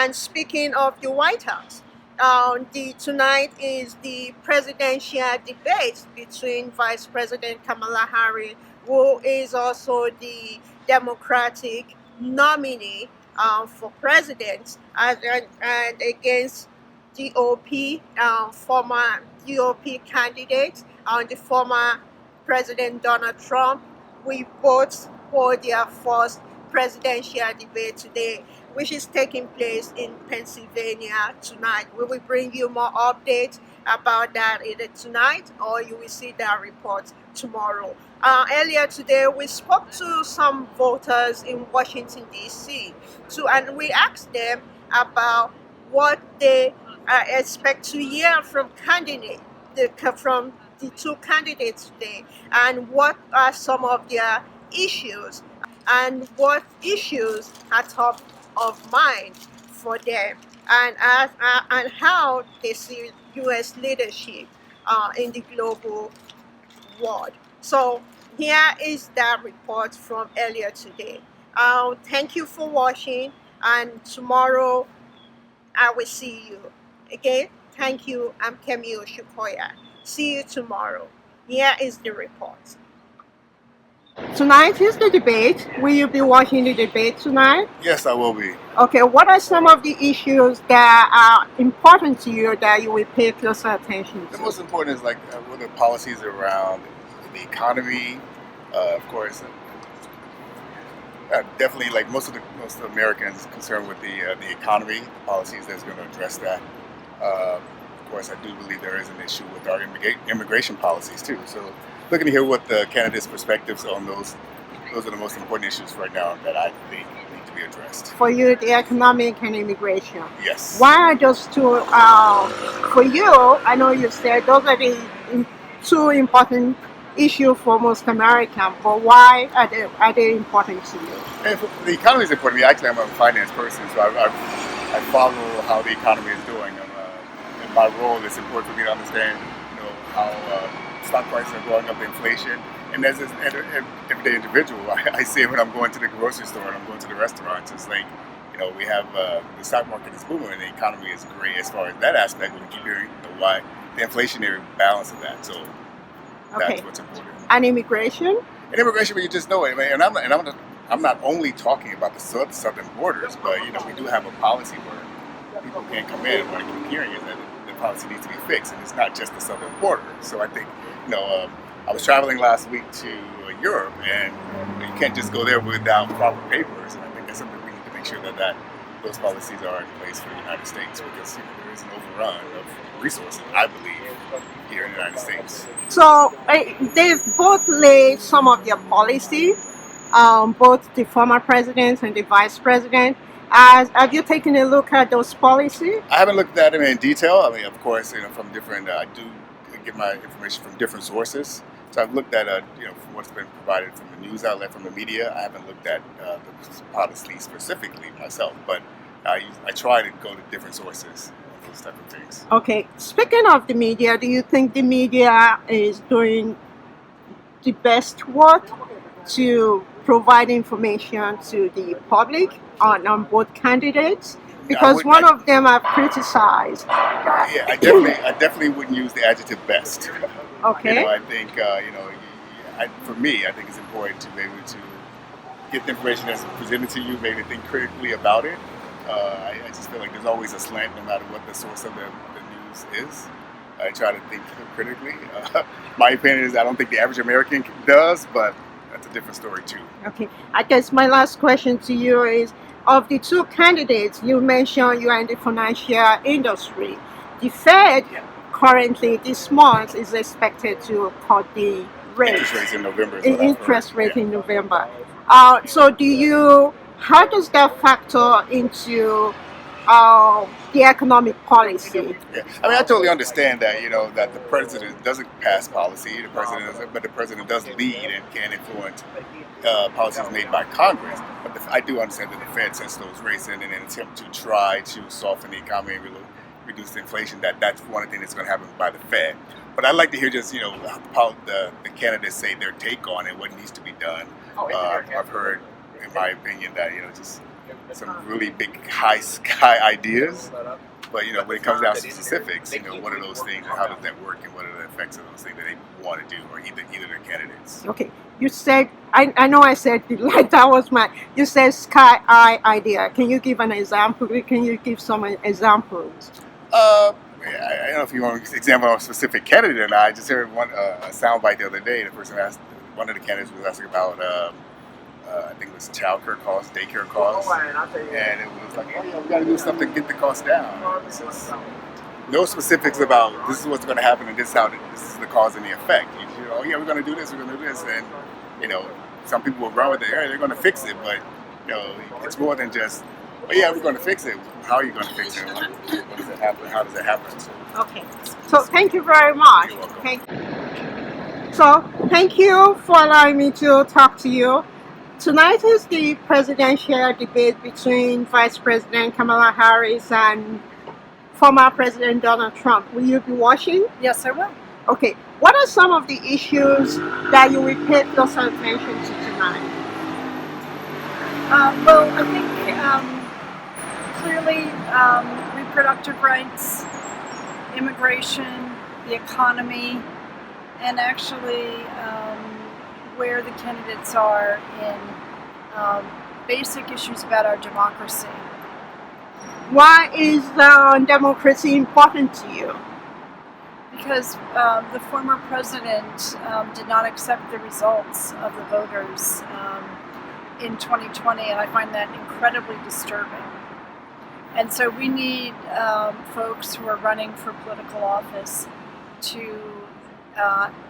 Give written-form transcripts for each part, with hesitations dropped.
And speaking of the White House, tonight is the presidential debate between Vice President Kamala Harris, who is also the Democratic nominee for president, and against GOP, former GOP candidate, the former President Donald Trump. We both hold their first presidential debate today, which is taking place in Pennsylvania tonight. We will bring you more updates about that either tonight or you will see that report tomorrow. Earlier today, we spoke to some voters in Washington, D.C., and we asked them about what they expect to hear from from the two candidates today, and what are some of their issues, and what issues are top of mind for them, and how they see U.S. leadership in the global world. So here is that report from earlier today. Thank you for watching, and tomorrow I will see you. Again, thank you. I'm Kemi Oshukoya. See you tomorrow. Here is the report. Tonight is the debate. Will you be watching the debate tonight? Yes, I will be. Okay, what are some of the issues that are important to you that you will pay closer attention The to? most important is what the policies around the economy, of course. Definitely, like most of Americans concerned with the economy policies that's going to address that. Of course, I do believe there is an issue with our immigration policies too. So, looking to hear what the candidates' perspectives on those are the most important issues right now that I think need to be addressed. For you, the economic and immigration. Yes. Why are those two, for you, I know you said those are the two important issues for most Americans, but why are they important to you? And the economy is important to me. Actually, I'm a finance person, so I follow how the economy is doing. In my role, it's important for me to understand, how stock prices are going up, inflation. And as an everyday individual, I see it when I'm going to the grocery store and I'm going to the restaurants. It's like, we have the stock market is booming and the economy is great as far as that aspect. We keep hearing why the inflationary balance of that. So that's what's important. And immigration? And immigration, but you just know it. And I'm not only talking about the southern borders, but we do have a policy where people can't come in. What I keep hearing is that the policy needs to be fixed, and it's not just the southern border. So I think, I was traveling last week to Europe, and you can't just go there without proper papers. And I think that's something we need to make sure that those policies are in place for the United States, because there is an overrun of resources, I believe, here in the United States. So they've both laid some of their policy, both the former president and the vice president. Have you taken a look at those policies? I haven't looked at them in detail. I mean, of course, from different, I do get my information from different sources. So I've looked at, from what's been provided from the news outlet, from the media. I haven't looked at the policy specifically myself, but I try to go to different sources on those type of things. Okay. Speaking of the media, do you think the media is doing the best work to provide information to the public on both candidates? Because one of them I've criticized. Yeah, I definitely wouldn't use the adjective best. Okay. I think, for me, I think it's important to be able to get the information that's presented to you, maybe think critically about it. I just feel like there's always a slant no matter what the source of the news is. I try to think critically. My opinion is I don't think the average American does, but that's a different story too. Okay. I guess my last question to you is, of the two candidates, you mentioned you are in the financial industry. The Fed currently this month is expected to cut the rate. Interest rates in November. Interest rate in November. So how does that factor into the economic policy? Yeah. I mean, I totally understand that, that the president doesn't pass policy, but the president does lead and can influence policies made by Congress. But I do understand that the Fed sets those rates in an attempt to try to soften the economy and reduce the inflation. That's one thing that's going to happen by the Fed. But I'd like to hear just, the candidates say their take on it, what needs to be done. I've heard, in my opinion, that, just some really big high sky ideas. But when it comes down to specifics, what are those things and how does that work and what are the effects of those things that they want to do, or either the candidates. Okay, you said, I know I said like that was you said sky high idea. Can you give an example? Can you give some examples? I don't know if you want an example of a specific candidate or not. I just heard a soundbite the other day. The person asked, one of the candidates was asking about, I think it was childcare costs, daycare costs, and it was like, oh yeah, we got to do stuff to get the cost down. No specifics about this is what's going to happen and this is the cause and the effect. Oh yeah, we're going to do this, we're going to do this, and some people will run with it. They're going to fix it, but it's more than just, oh yeah, we're going to fix it. How are you going to fix it? What does it happen? How does it happen? Okay. So thank you very much. You're welcome. So thank you for allowing me to talk to you. Tonight is the presidential debate between Vice President Kamala Harris and former President Donald Trump. Will you be watching? Yes, I will. Okay. What are some of the issues that you will pay close attention to tonight? Well, I think clearly reproductive rights, immigration, the economy, and actually where the candidates are in basic issues about our democracy. Why is democracy important to you? Because the former president did not accept the results of the voters in 2020, and I find that incredibly disturbing. And so we need folks who are running for political office to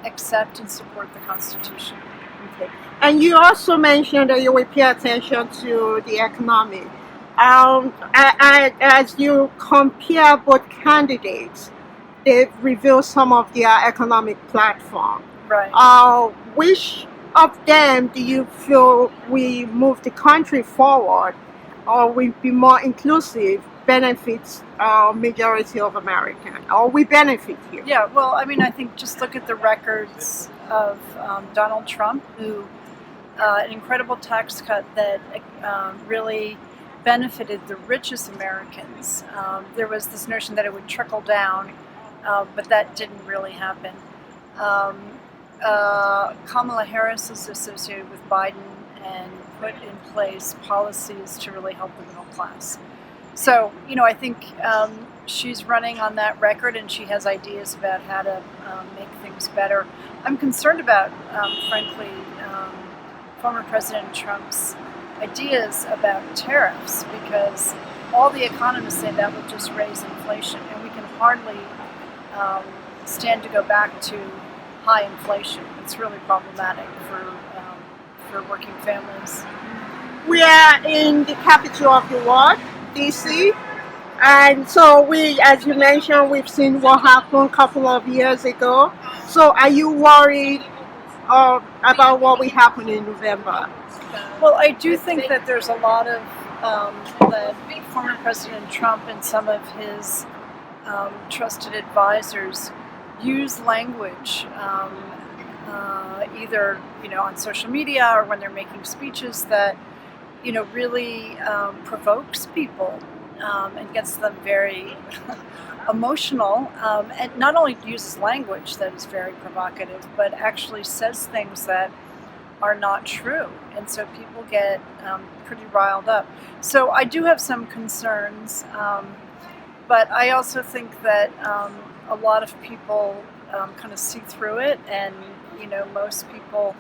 accept and support the Constitution. Okay. And you also mentioned that you will pay attention to the economy. As you compare both candidates, they've revealed some of their economic platform. Right. Which of them do you feel we move the country forward, or will be more inclusive, benefits majority of Americans, or we benefit here? Yeah, well, I mean, I think just look at the records of Donald Trump, who an incredible tax cut that really benefited the richest Americans. There was this notion that it would trickle down, but that didn't really happen. Kamala Harris is associated with Biden and put in place policies to really help the middle class. So, I think she's running on that record, and she has ideas about how to make things better. I'm concerned about, frankly, former President Trump's ideas about tariffs, because all the economists say that will just raise inflation, and we can hardly stand to go back to high inflation. It's really problematic for working families. We are in the capital of the world, DC, and so we, as you mentioned, we've seen what happened a couple of years ago. So are you worried about what will happen in November? Well, I do think that there's a lot of that former President Trump and some of his trusted advisors use language either on social media or when they're making speeches that really provokes people and gets them very emotional, and not only uses language that is very provocative, but actually says things that are not true, and so people get pretty riled up. So I do have some concerns, but I also think that a lot of people kind of see through it, and most people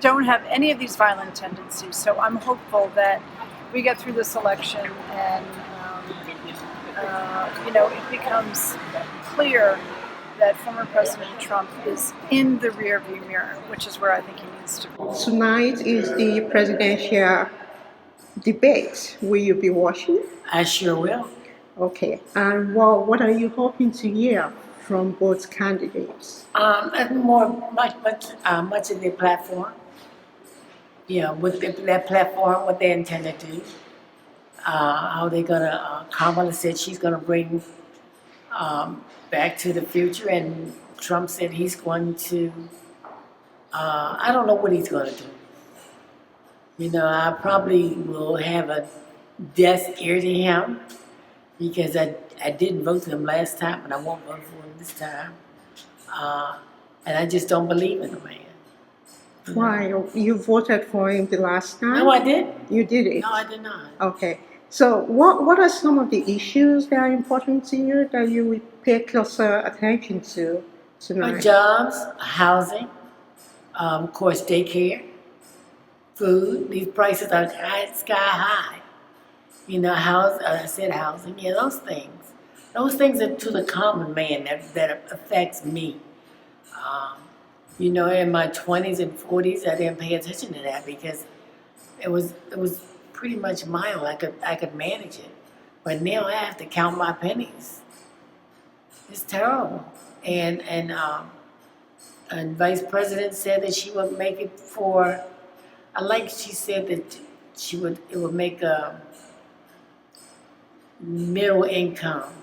don't have any of these violent tendencies. So I'm hopeful that we get through this election and it becomes clear that former President Trump is in the rearview mirror, which is where I think he needs to be. Tonight is the presidential debate. Will you be watching? I sure will. Okay. And what are you hoping to hear from both candidates? Much of their platform. With their platform, what they intend to do. How they're gonna. Kamala said she's gonna bring Back to the Future, and Trump said he's going to. I don't know what he's going to do. You know, I probably will have a death ear to him because I didn't vote for him last time and I won't vote for him this time. And I just don't believe in the man. You know? Why? You voted for him the last time? No, I didn't. You did it? No, I did not. Okay. So what are some of the issues that are important to you that you would pay closer attention to tonight? Jobs, housing, of course, daycare, food. These prices are sky high. You know, I said housing. Yeah, those things. Those things are to the common man that affects me. You know, in my 20s and 40s, I didn't pay attention to that because it was pretty much mine. I could manage it, but now I have to count my pennies. It's terrible. And Vice President said that she would make it for. She said that it would make a middle income.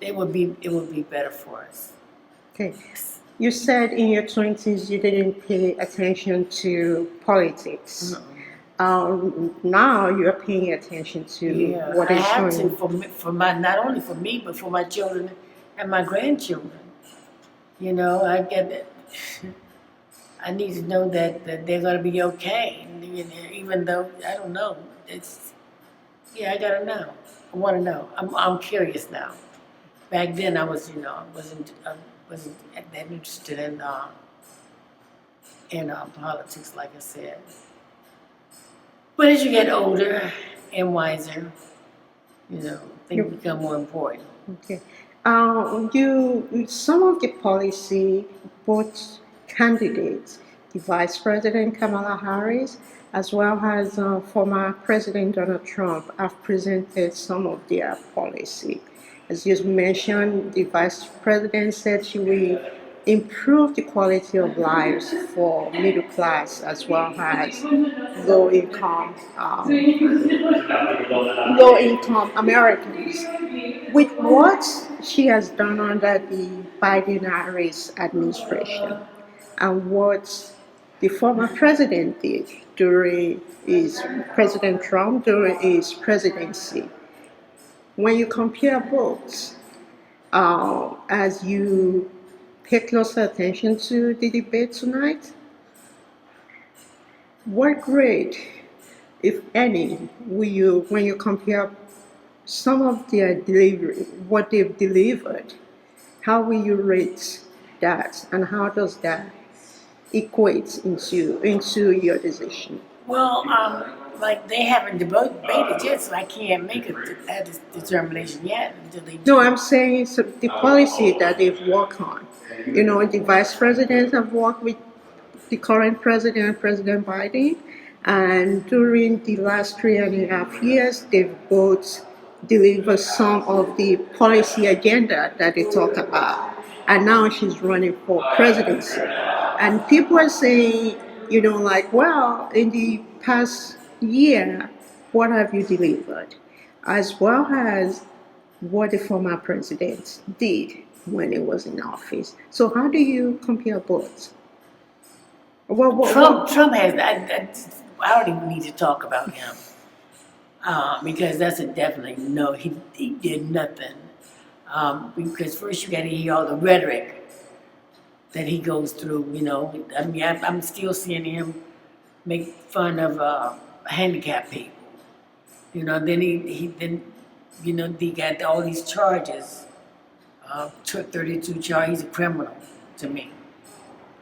It would be better for us. Okay. You said in your 20s you didn't pay attention to politics. Now you're paying attention to what I is have showing. to for my not only for me but for my children and my grandchildren. You know, I need to know that they're gonna be okay. Even though I don't know, I gotta know. I want to know. I'm curious now. Back then I wasn't that interested in politics, like I said. But as you get older and wiser, you know, things become more important. Okay. Some of the policy, both candidates, the Vice President Kamala Harris, as well as former President Donald Trump, have presented some of their policy. As you mentioned, the Vice President said she will improve the quality of lives for middle class as well as low income Americans. With what she has done under the Biden-Harris administration and what the former president did during President Trump during his presidency, when you compare both, as you pay closer attention to the debate tonight, what grade, if any, when you compare some of their delivery, what they've delivered, how will you rate that, and how does that equate into your decision? Well, like they haven't debated yet, so I can't make a determination yet until they do. No, I'm saying so the policy that they've worked on. You know, the vice presidents have worked with the current president, President Biden, and during the last 3.5 years, they've both delivered some of the policy agenda that they talk about. And now she's running for presidency. And people are saying, you know, like, well, in the past year, what have you delivered? As well as what the former president did when he was in office. So how do you compare both? Trump has. I don't even need to talk about him because that's a definitely no. He did nothing. Because first you got to hear all the rhetoric that he goes through. You know, I mean, I'm still seeing him make fun of handicapped people. You know, then he got all these charges. Took 32 charges. He's a criminal to me.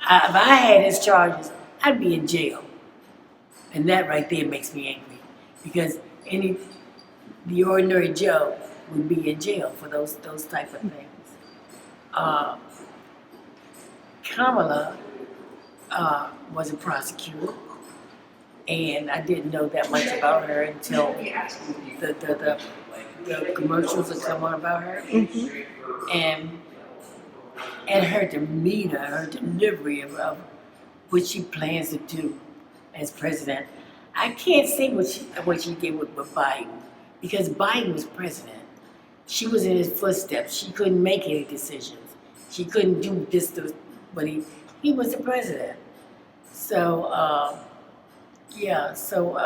If I had his charges, I'd be in jail. And that right there makes me angry. Because the ordinary Joe would be in jail for those type of things. Kamala was a prosecutor. And I didn't know that much about her until the commercials that come on about her. Mm-hmm. And her demeanor, her delivery of what she plans to do as president. I can't say what she did with Biden, because Biden was president. She was in his footsteps. She couldn't make any decisions. She couldn't do this, but he was the president. So Yeah, so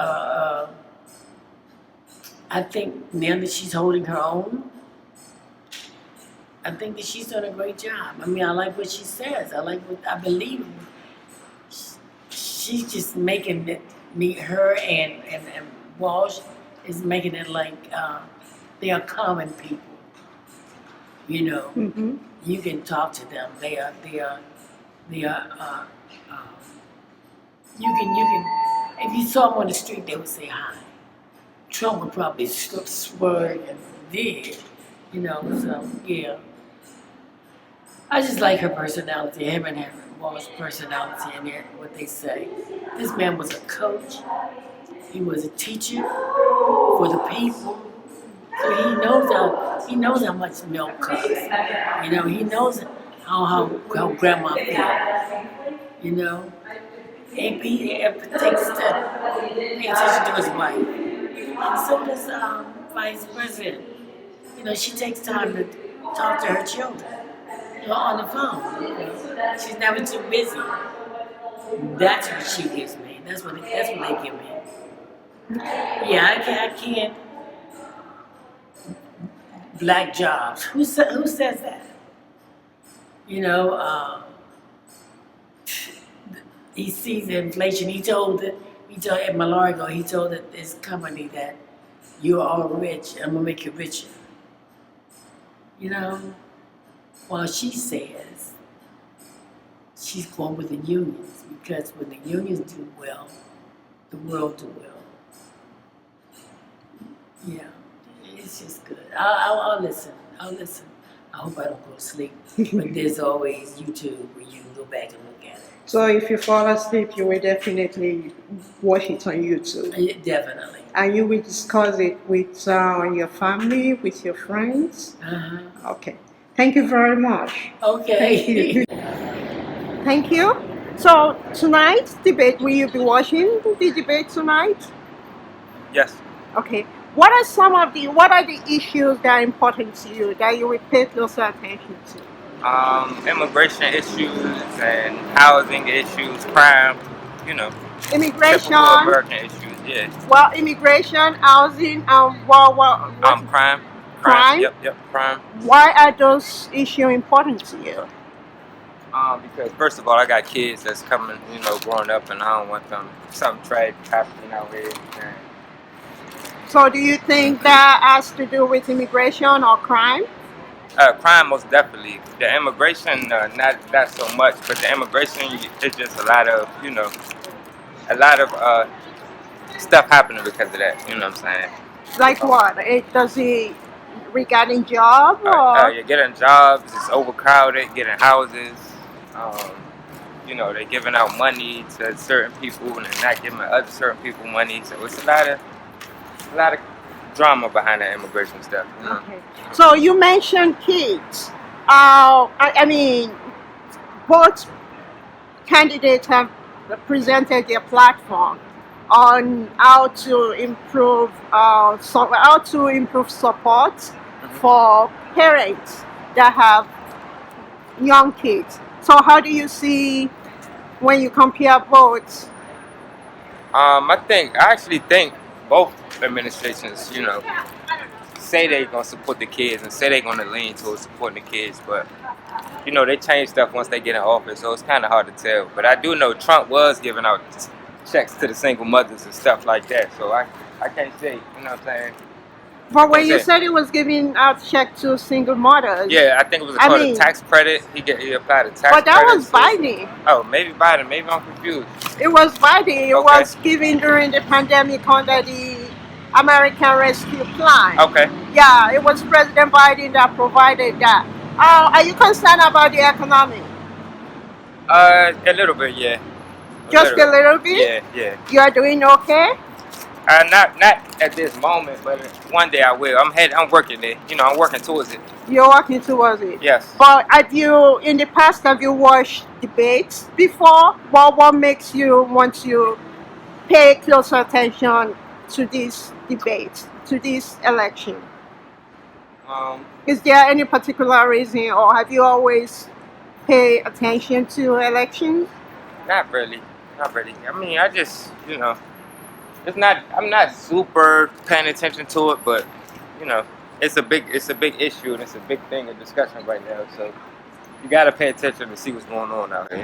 I think now that she's holding her own, I think that she's done a great job. I mean, I like what she says. I like what I believe. She's just making it. Her and Walsh is making it like they are common people. You know, Mm-hmm. you can talk to them. They are. You can. If you saw them on the street, they would say hi. Trump would probably swerve and did. You know, so yeah. I just like her personality, him and her Wall's personality and what they say. This man was a coach. He was a teacher for the people. So he knows how much milk costs. You know, he knows how grandma feels. You know, he takes to pay attention to his wife, and so does Vice President. You know, she takes time to talk to her children. You know, on the phone. You know, she's never too busy. That's what she gives me. That's what they give me. Yeah, I can't. Black jobs. Who says that? You know, he sees the inflation. He told at Malargo, he told this company that you're all rich. I'm gonna make you richer. You know, while she says she's going with the unions because when the unions do well, the world do well. Yeah, it's just good. I'll listen. I'll listen. I hope I don't go to sleep. But there's always YouTube where you can go back and look at it. So if you fall asleep, you will definitely watch it on YouTube. Yeah, definitely. And you will discuss it with your family, with your friends. Uh-huh. Okay. Thank you very much. Okay. Thank you. Thank you. So tonight's debate, will you be watching the debate tonight? Yes. Okay. What are the issues that are important to you that you will pay closer attention to? Immigration issues and housing issues, crime, you know, Immigration. typical American issues, yeah. Well, immigration, housing, and Crime. Crime? Yep, crime. why are those issues important to you? Because first of all, I got kids that's coming, you know, growing up, and I don't want them something tragic happening out here. And So do you think that has to do with immigration or crime? crime, most definitely. The immigration, not so much, but the immigration is just a lot of, you know, stuff happening because of that. You know what I'm saying? Like what? Does it regarding job or? You're getting jobs, it's overcrowded, getting houses. You know, they're giving out money to certain people and they're not giving other certain people money. So it's a lot of drama behind the immigration stuff. You know? Okay. So you mentioned kids. I mean, both candidates have presented their platform on how to improve support for parents that have young kids. So how do you see when you compare both? I actually think both administrations, you know, say they're gonna support the kids and say they're gonna lean towards supporting the kids, but you know, they change stuff once they get in office, so it's kind of hard to tell. But I do know Trump was giving out checks to the single mothers and stuff like that, so I can't say, you know what I'm saying? But when you said he was giving out check to single mothers, Yeah, I think it was called a tax credit. He applied a tax credit. but that was Biden. Oh, maybe Biden. Maybe I'm confused. It was Biden. It Okay. was given during the pandemic under the American Rescue Plan. Okay. Yeah, it was President Biden that provided that. Are you concerned about the economy? A little bit, yeah. Just a little bit? Yeah. You are doing okay? Not at this moment, but one day I will. I'm working there. You know, I'm working towards it. You're working towards it. Yes. But in the past, have you watched debates before? What makes you want to pay closer attention to this debate, to this election? Is there any particular reason, or have you always paid attention to elections? Not really. I mean, I just, you know, it's not. I'm not super paying attention to it, but you know, it's a big issue and it's a big thing of discussion right now. So you got to pay attention to see what's going on out here.